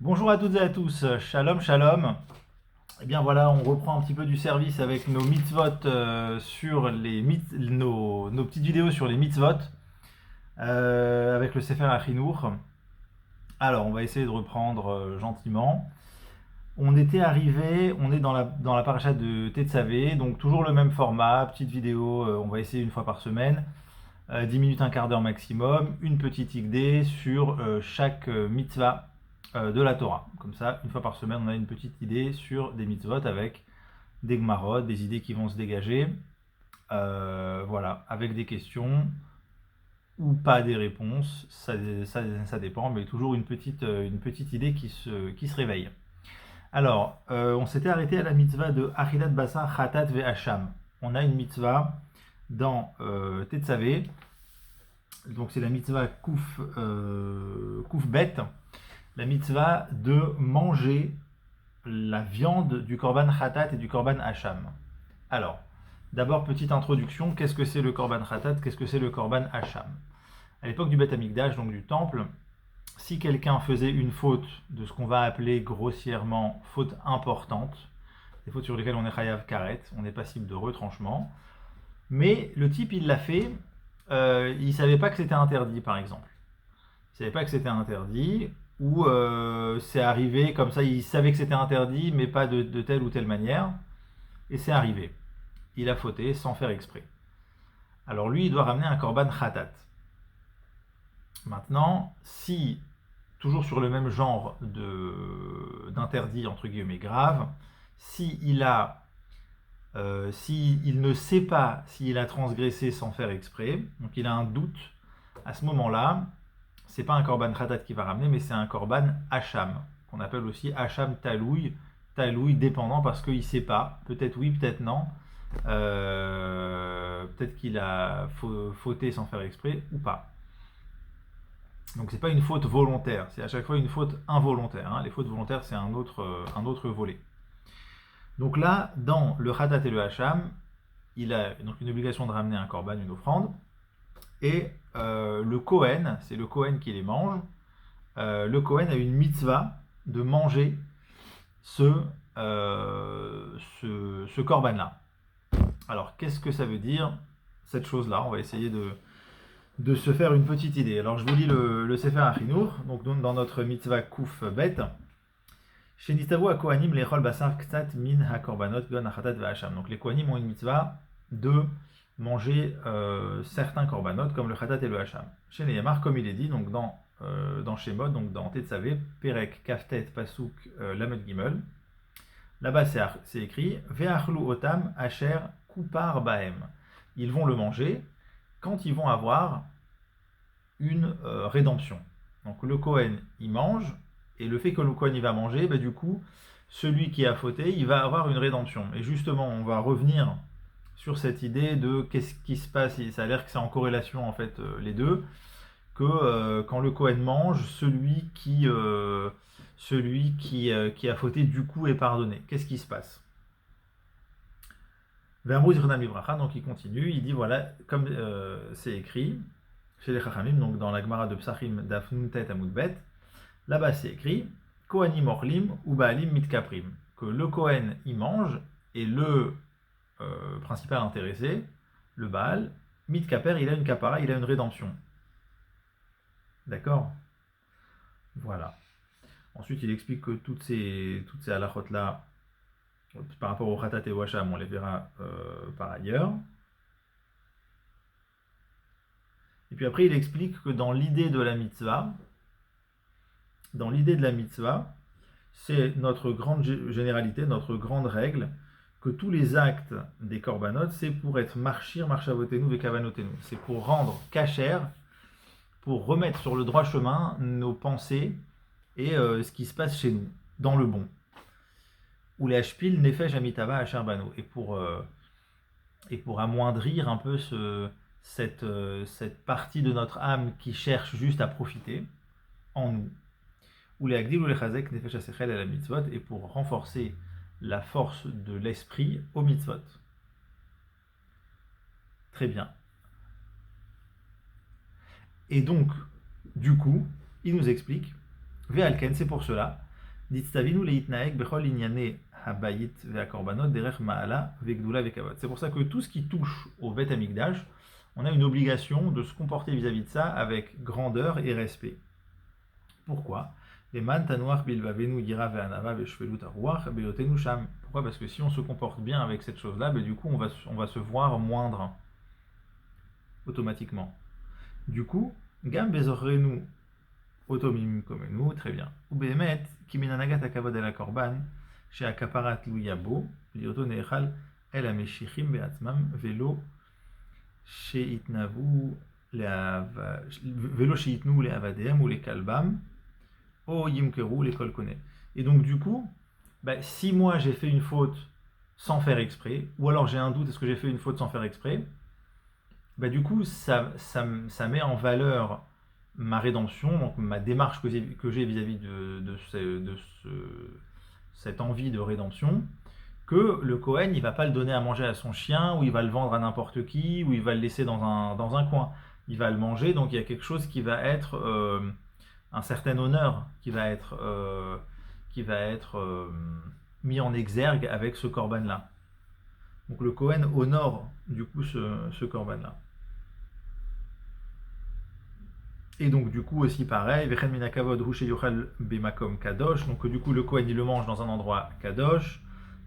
Bonjour à toutes et à tous, shalom shalom. Eh bien voilà, on reprend un petit peu du service avec nos mitzvot sur nos petites vidéos sur les mitzvot avec le Sefer Achinour. Alors on va essayer de reprendre gentiment. On est dans la paracha de Tetzavé, donc toujours le même format, petite vidéo, on va essayer une fois par semaine, 10 minutes, un quart d'heure maximum, une petite idée sur chaque mitzvah de la Torah. Comme ça, une fois par semaine, on a une petite idée sur des mitzvot avec des gmarot, des idées qui vont se dégager. Voilà, avec des questions ou pas des réponses, ça dépend, mais toujours une petite idée qui se réveille. Alors, on s'était arrêté à la mitzvah de Achilat Basar Khatat Ve'asham. On a une mitzvah dans Tetzavé, donc c'est la mitzvah Kouf Bet, la mitzvah de manger la viande du korban khatat et du korban hacham. Alors, d'abord, petite introduction, qu'est-ce que c'est le korban khatat, qu'est-ce que c'est le korban hacham? À l'époque du Beth Amikdash, donc du temple, si quelqu'un faisait une faute de ce qu'on va appeler grossièrement faute importante, des fautes sur lesquelles on est chayav karet, on est passible de retranchement, mais le type il l'a fait, il savait pas que c'était interdit par exemple. Il savait pas que c'était interdit, ou c'est arrivé comme ça, il savait que c'était interdit, mais pas de telle ou telle manière, et c'est arrivé. Il a fauté sans faire exprès. Alors lui, il doit ramener un korban khatat. Maintenant, si, toujours sur le même genre d'interdit entre guillemets grave, si il ne sait pas s'il a transgressé sans faire exprès, donc il a un doute, à ce moment-là, c'est pas un korban khatat qui va ramener, mais c'est un korban hacham, qu'on appelle aussi hacham taloui dépendant parce qu'il sait pas, peut-être oui, peut-être non, peut-être qu'il a fauté sans faire exprès ou pas. Donc c'est pas une faute volontaire, c'est à chaque fois une faute involontaire, hein. Les fautes volontaires c'est un autre volet. Donc là, dans le khatat et le hacham, il a donc une obligation de ramener un korban, une offrande, et le Kohen, c'est le Kohen qui les mange. Le Kohen a une mitzvah de manger ce korban-là. Alors, qu'est-ce que ça veut dire, cette chose-là? On va essayer de se faire une petite idée. Alors, je vous lis le Sefer Achinour, donc dans notre mitzvah Kouf Bet. Shenitavu a Kohanim lechol basar ktat min ha-korbanot gon achatat ve'asham. Donc, les Kohanim ont une mitzvah de manger certains korbanot, comme le khatat et le hacham. Chez les Yamar, comme il est dit, donc dans Shemot, donc dans Tetzavé, Perek, Kaftet, Pasuk, Lamed Gimel. Là-bas, c'est écrit Ve'achlu otam asher kupar bahem. Ils vont le manger quand ils vont avoir une rédemption. Donc le Kohen, il mange, et le fait que le Kohen, il va manger, bah, du coup, celui qui a fauté, il va avoir une rédemption. Et justement, on va revenir sur cette idée de qu'est-ce qui se passe, et ça a l'air que c'est en corrélation en fait les deux, que quand le Kohen mange, celui qui a fauté du coup est pardonné. Qu'est-ce qui se passe? Donc il continue, il dit voilà, comme c'est écrit chez les Chachamim, donc dans la Gemara de Psachim d'Afnuntet Amoudbet, là-bas c'est écrit Kohanim Orlim ou Baalim Mitkaprim, que le Kohen il mange et le principal intéressé, le Baal, Mitkaper, il a une kapara, il a une rédemption. D'accord? Voilà. Ensuite, il explique que toutes ces halachot-là, par rapport au Khatat et au Hacham, on les verra par ailleurs. Et puis après, il explique que dans l'idée de la mitzvah, c'est notre grande généralité, notre grande règle, que tous les actes des korbanot, c'est pour être marchir, marchavotenu, vekavanotenu. C'est pour rendre kasher, pour remettre sur le droit chemin nos pensées et ce qui se passe chez nous, dans le bon. Ou les hashpil nefesh amitava acharbano. Et pour amoindrir un peu cette partie de notre âme qui cherche juste à profiter en nous. Ou les agdil ou les chazek nefesh asechel à la mitzvot. Et pour renforcer la force de l'esprit au mitzvot. Très bien. Et donc, du coup, il nous explique Ve'alken, c'est pour cela Ditztavinu leitnaek bechol inyane habayit ve'akorbanot derech ma'ala ve'gdula ve'kavod. C'est pour ça que tout ce qui touche au Beth Amikdash, on a une obligation de se comporter vis-à-vis de ça avec grandeur et respect. Pourquoi? Pourquoi? Parce que si on se comporte bien avec cette chose-là, du coup on va se voir moindre automatiquement. Du coup, Gam bezorrenu otomim komenu, très bien. Ou behemet, kiminanagat akavod el korban, chez akaparat luyabo, lioto neechal el ameshichim beatzmam, velo sheitnavu velo sheitnu leavadehem ou les kalbam, o yimkeru les kolkone. Et donc du coup, si moi j'ai fait une faute sans faire exprès, ou alors j'ai un doute, est-ce que j'ai fait une faute sans faire exprès, du coup ça met en valeur ma rédemption, donc ma démarche que j'ai vis-à-vis de cette envie de rédemption, que le Kohen il va pas le donner à manger à son chien, ou il va le vendre à n'importe qui, ou il va le laisser dans un coin. Il va le manger, donc il y a quelque chose qui va être un certain honneur qui va être mis en exergue avec ce korban là. Donc le Kohen honore du coup ce korban là. Et donc du coup aussi pareil, Vechen minakavod hu sheyochal bemakom kadosh, donc du coup le Kohen il le mange dans un endroit kadosh,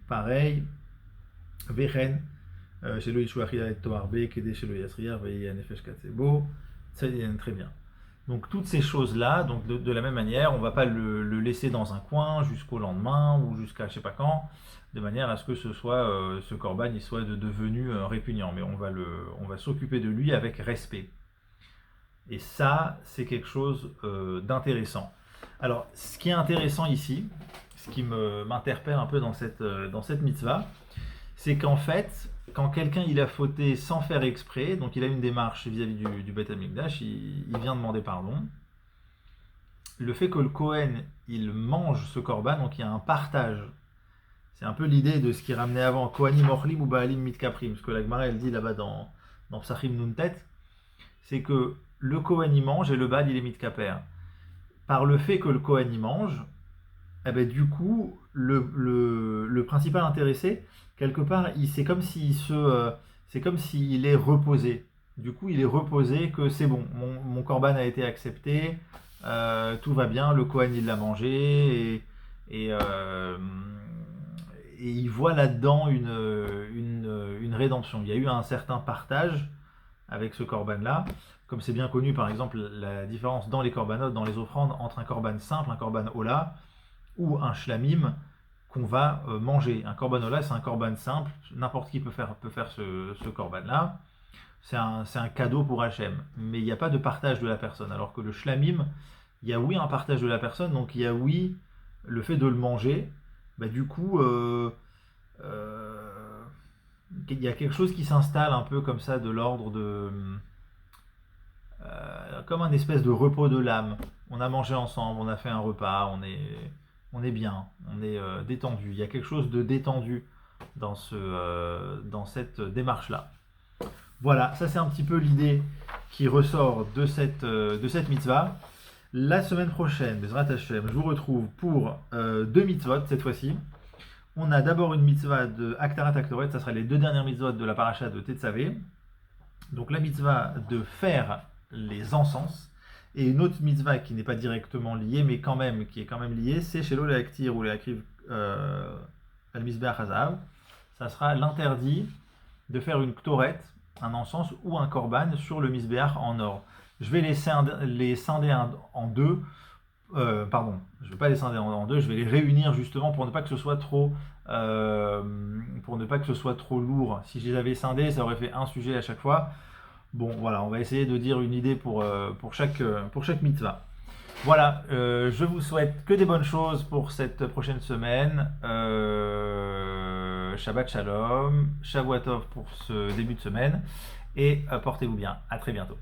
pareil, Vechen shelo yishu achila et toarbe kede shelo yasriar ve'yeh nefesh katsebo, très bien. Donc toutes ces choses-là, donc de la même manière, on ne va pas le laisser dans un coin jusqu'au lendemain ou jusqu'à je sais pas quand, de manière à ce que ce korban il soit devenu répugnant, mais on va s'occuper de lui avec respect. Et ça, c'est quelque chose d'intéressant. Alors, ce qui est intéressant ici, ce qui m'interpelle un peu dans cette mitzvah, c'est qu'en fait, quand quelqu'un il a fauté sans faire exprès, donc il a une démarche vis-à-vis du Beth Amikdash, il vient demander pardon. Le fait que le Kohen il mange ce korban, donc il y a un partage. C'est un peu l'idée de ce qui ramenait avant Kohanim Ochlim ou Baalim Mitkaprim, ce que la Gemara elle dit là-bas dans Psachim Nuntet, c'est que le Kohen il mange et le Baal il est Mitkaper. Par le fait que le Kohen il mange, du coup, le principal intéressé, quelque part, c'est comme s'il est reposé. Du coup, il est reposé que c'est bon, mon korban a été accepté, tout va bien, le Kohen il l'a mangé, et il voit là-dedans une rédemption. Il y a eu un certain partage avec ce korban-là. Comme c'est bien connu, par exemple, la différence dans les korbanot, dans les offrandes, entre un korban simple, un korban ola, ou un shlamim qu'on va manger. Un korban ola, c'est un korban simple, n'importe qui peut faire ce korban-là. C'est un cadeau pour Hachem, mais il n'y a pas de partage de la personne. Alors que le shlamim, il y a oui un partage de la personne, donc il y a oui le fait de le manger. Du coup, il y a quelque chose qui s'installe un peu comme ça, de l'ordre de... comme un espèce de repos de l'âme. On a mangé ensemble, on a fait un repas, on est bien, on est détendu. Il y a quelque chose de détendu dans cette démarche-là. Voilà, ça c'est un petit peu l'idée qui ressort de cette mitzvah. La semaine prochaine, Bezrat Hashem, je vous retrouve pour 2 mitzvot cette fois-ci. On a d'abord une mitzvah de Aktarat Aktoret, ça sera les 2 dernières mitzvot de la paracha de Tetzavé. Donc la mitzvah de faire les encens, et une autre mitzvah qui n'est pas directement liée, mais qui est quand même liée, c'est Shelo Leaktir ou Leakriv al Mizbeach Hazav. Ça sera l'interdit de faire une ktoret, un encens ou un korban sur le Mizbeach en or. Je vais les scinder en deux. Je ne vais pas les scinder en deux, je vais les réunir justement pour ne pas que ce soit trop lourd. Si je les avais scindés, ça aurait fait un sujet à chaque fois. Bon, voilà, on va essayer de dire une idée pour chaque mitzvah. Voilà, je vous souhaite que des bonnes choses pour cette prochaine semaine. Shabbat Shalom, Shavuot Tov pour ce début de semaine, et portez-vous bien. À très bientôt.